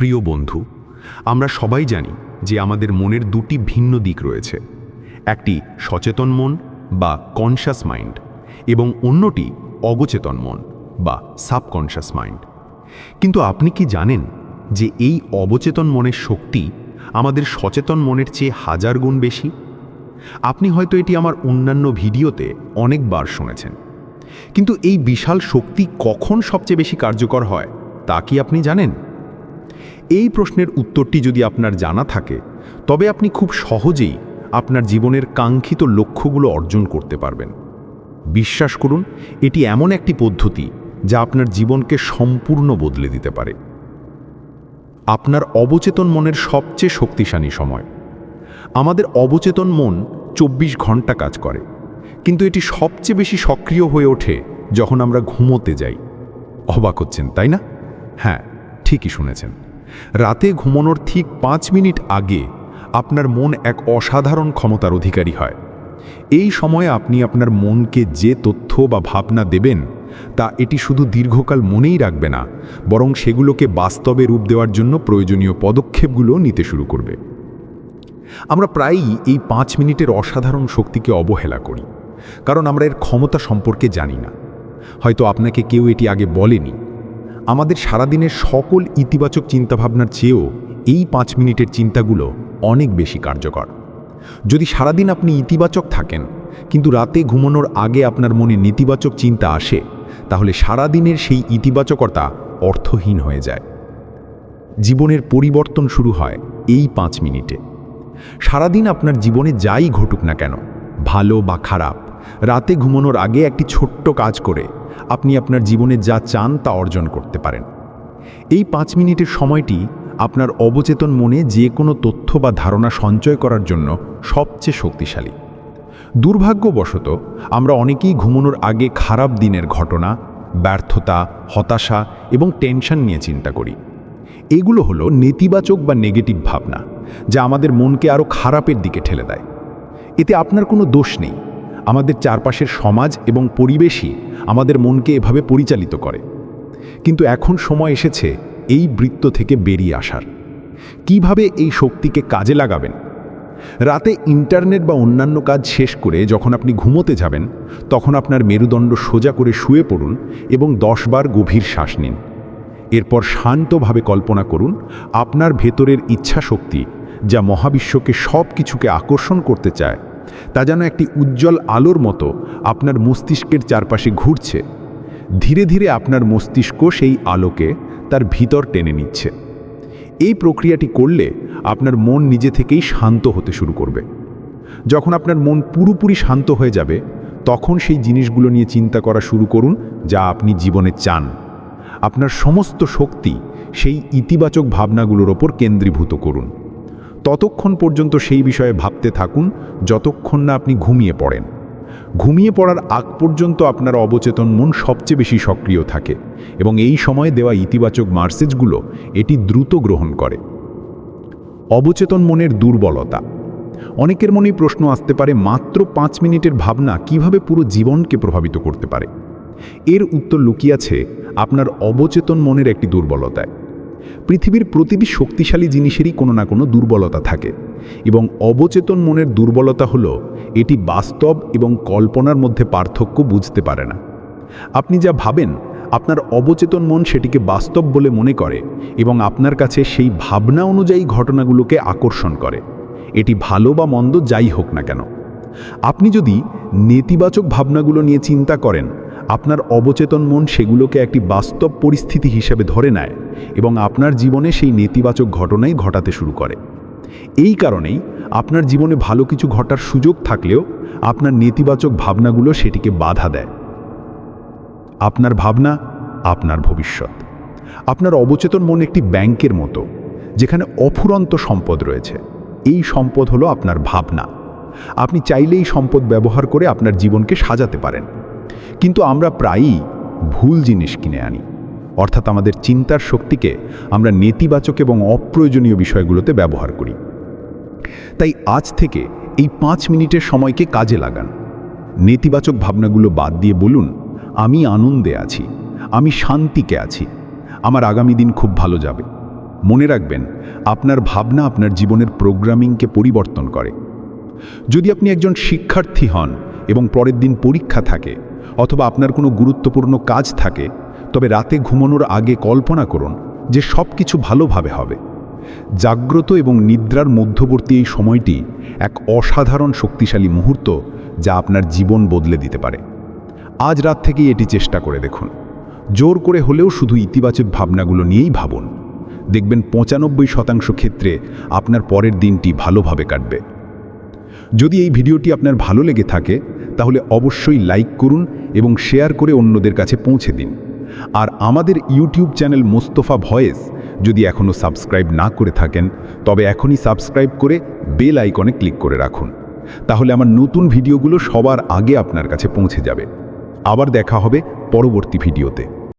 প্রিয় বন্ধু, আমরা সবাই জানি যে আমাদের মনের দুটি ভিন্ন দিক রয়েছে। একটি সচেতন মন বা কনশাস মাইন্ড এবং অন্যটি অবচেতন মন বা সাবকনশাস মাইন্ড। কিন্তু আপনি কি জানেন যে এই অবচেতন মনের শক্তি আমাদের সচেতন মনের চেয়ে হাজার গুণ বেশি? আপনি হয়তো এটি আমার অন্যান্য ভিডিওতে অনেকবার শুনেছেন, কিন্তু এই বিশাল শক্তি কখন সবচেয়ে বেশি কার্যকর হয় তা কি আপনি জানেন? এই প্রশ্নের উত্তরটি যদি আপনার জানা থাকে, তবে আপনি খুব সহজেই আপনার জীবনের কাঙ্ক্ষিত লক্ষ্যগুলো অর্জন করতে পারবেন। বিশ্বাস করুন, এটি এমন একটি পদ্ধতি যা আপনার জীবনকে সম্পূর্ণ বদলে দিতে পারে। আপনার অবচেতন মনের সবচেয়ে শক্তিশালী সময়। আমাদের অবচেতন মন 24 ঘন্টা কাজ করে, কিন্তু এটি সবচেয়ে বেশি সক্রিয় হয়ে ওঠে যখন আমরা ঘুমোতে যাই। অবাক হচ্ছেন, তাই না? হ্যাঁ, ঠিকই শুনেছেন। রাতে ঘুমানোর ঠিক 5 মিনিট আগে আপনার মন এক অসাধারণ ক্ষমতার অধিকারী হয়। এই সময়ে আপনি আপনার মনকে যে তথ্য বা ভাবনা দেবেন, তা এটি শুধু দীর্ঘকাল মনেই রাখবে না, বরং সেগুলোকে বাস্তবে রূপ দেওয়ার জন্য প্রয়োজনীয় পদক্ষেপগুলো নিতে শুরু করবে। আমরা প্রায়ই এই 5 মিনিটের অসাধারণ শক্তিকে অবহেলা করি, কারণ আমরা এর ক্ষমতা সম্পর্কে জানি না। হয়তো আপনাকে কেউ এটি আগে বলেনি। আমাদের সারাদিনের সকল ইতিবাচক চিন্তাভাবনার চেয়েও এই 5 মিনিটের চিন্তাগুলো অনেক বেশি কার্যকর। যদি সারাদিন আপনি ইতিবাচক থাকেন, কিন্তু রাতে ঘুমানোর আগে আপনার মনে নেতিবাচক চিন্তা আসে, তাহলে সারাদিনের সেই ইতিবাচকতা অর্থহীন হয়ে যায়। জীবনের পরিবর্তন শুরু হয় এই 5 মিনিটে। সারাদিন আপনার জীবনে যাই ঘটুক না কেন, ভালো বা খারাপ, রাতে ঘুমানোর আগে একটি ছোট্ট কাজ করে আপনি আপনার জীবনে যা চান তা অর্জন করতে পারেন। এই 5 মিনিটের সময়টি আপনার অবচেতন মনে যে কোনো তথ্য বা ধারণা সঞ্চয় করার জন্য সবচেয়ে শক্তিশালী। দুর্ভাগ্যবশত আমরা অনেকেই ঘুমানোর আগে খারাপ দিনের ঘটনা, ব্যর্থতা, হতাশা এবং টেনশন নিয়ে চিন্তা করি। এগুলো হলো নেতিবাচক বা নেগেটিভ ভাবনা, যা আমাদের মনকে আরও খারাপের দিকে ঠেলে দেয়। এতে আপনার কোনো দোষ নেই। আমাদের চারপাশের সমাজ এবং পরিবেশই আমাদের মনকে এভাবে পরিচালিত করে। কিন্তু এখন সময় এসেছে এই বৃত্ত থেকে বেরিয়ে আসার। কিভাবে এই শক্তিকে কাজে লাগাবেন? রাতে ইন্টারনেট বা অন্যান্য কাজ শেষ করে যখন আপনি ঘুমোতে যাবেন, তখন আপনার মেরুদণ্ড সোজা করে শুয়ে পড়ুন এবং 10 বার গভীর শ্বাস নিন। এরপর শান্তভাবে কল্পনা করুন আপনার ভেতরের ইচ্ছা শক্তি, যা মহাবিশ্বকে সব কিছুকে আকর্ষণ করতে চায়, তা যেন একটি উজ্জ্বল আলোর মতো আপনার মস্তিষ্কের চারপাশে ঘুরছে। ধীরে ধীরে আপনার মস্তিষ্ক সেই আলোকে তার ভিতর টেনে নিচ্ছে। এই প্রক্রিয়াটি করলে আপনার মন নিজে থেকেই শান্ত হতে শুরু করবে। যখন আপনার মন পুরোপুরি শান্ত হয়ে যাবে, তখন সেই জিনিসগুলো নিয়ে চিন্তা করা শুরু করুন যা আপনি জীবনে চান। আপনার সমস্ত শক্তি সেই ইতিবাচক ভাবনাগুলোর ওপর কেন্দ্রীভূত করুন। ততক্ষণ পর্যন্ত সেই বিষয়ে ভাবতে থাকুন যতক্ষণ না আপনি ঘুমিয়ে পড়েন। ঘুমিয়ে পড়ার আগ পর্যন্ত আপনার অবচেতন মন সবচেয়ে বেশি সক্রিয় থাকে এবং এই সময়ে দেওয়া ইতিবাচক মেসেজগুলো এটি দ্রুত গ্রহণ করে। অবচেতন মনের দুর্বলতা। অনেকের মনেই প্রশ্ন আসতে পারে, মাত্র 5 মিনিটের ভাবনা কিভাবে পুরো জীবনকে প্রভাবিত করতে পারে? এর উত্তর লুকিয়ে আছে আপনার অবচেতন মনের একটি দুর্বলতায়। পৃথিবীর প্রতিটি শক্তিশালী জিনিসেরই কোনো না কোনো দুর্বলতা থাকে, এবং অবচেতন মনের দুর্বলতা হলো এটি বাস্তব এবং কল্পনার মধ্যে পার্থক্য বুঝতে পারে না। আপনি যা ভাবেন, আপনার অবচেতন মন সেটিকে বাস্তব বলে মনে করে এবং আপনার কাছে সেই ভাবনা অনুযায়ী ঘটনাগুলোকে আকর্ষণ করে, এটি ভালো বা মন্দ যাই হোক না কেন। আপনি যদি নেতিবাচক ভাবনাগুলো নিয়ে চিন্তা করেন, আপনার অবচেতন মন সেগুলোকে একটি বাস্তব পরিস্থিতি হিসেবে ধরে নেয় এবং আপনার জীবনে সেই নেতিবাচক ঘটনাই ঘটাতে শুরু করে। এই কারণেই আপনার জীবনে ভালো কিছু ঘটার সুযোগ থাকলেও আপনার নেতিবাচক ভাবনাগুলো সেটিকে বাধা দেয়। আপনার ভাবনা আপনার ভবিষ্যৎ। আপনার অবচেতন মন একটি ব্যাংকের মতো, যেখানে অফুরন্ত সম্পদ রয়েছে। এই সম্পদ হলো আপনার ভাবনা। আপনি চাইলেই সম্পদ ব্যবহার করে আপনার জীবনকে সাজাতে পারেন। কিন্তু আমরা প্রায়ই ভুল জিনিস কিনে আনি, অর্থাৎ আমাদের চিন্তার শক্তিকে আমরা নেতিবাচক এবং অপ্রয়োজনীয় বিষয়গুলোতে ব্যবহার করি। তাই আজ থেকে এই 5 মিনিটের সময়কে কাজে লাগান। নেতিবাচক ভাবনাগুলো বাদ দিয়ে বলুন, আমি আনন্দে আছি, আমি শান্তিতে আছি, আমার আগামী দিন খুব ভালো যাবে। মনে রাখবেন, আপনার ভাবনা আপনার জীবনের প্রোগ্রামিংকে পরিবর্তন করে। যদি আপনি একজন শিক্ষার্থী হন এবং পরের দিন পরীক্ষা থাকে, অথবা আপনার কোনো গুরুত্বপূর্ণ কাজ থাকে, তবে রাতে ঘুমানোর আগে কল্পনা করুন যে সব কিছু ভালোভাবে হবে। জাগ্রত এবং নিদ্রার মধ্যবর্তী এই সময়টি এক অসাধারণ শক্তিশালী মুহূর্ত, যা আপনার জীবন বদলে দিতে পারে। আজ রাত থেকেই এটি চেষ্টা করে দেখুন। জোর করে হলেও শুধু ইতিবাচক ভাবনাগুলো নিয়েই ভাবুন। দেখবেন 95% ক্ষেত্রে আপনার পরের দিনটি ভালোভাবে কাটবে। যদি এই ভিডিওটি আপনার ভালো লেগে থাকে, তাহলে অবশ্যই লাইক করুন এবং শেয়ার করে অন্যদের কাছে পৌঁছে দিন। আর আমাদের ইউটিউব চ্যানেল মোস্তফা ভয়েস যদি এখনও সাবস্ক্রাইব না করে থাকেন, তবে এখনই সাবস্ক্রাইব করে বেল আইকনে ক্লিক করে রাখুন। তাহলে আমার নতুন ভিডিওগুলো সবার আগে আপনার কাছে পৌঁছে যাবে। আবার দেখা হবে পরবর্তী ভিডিওতে।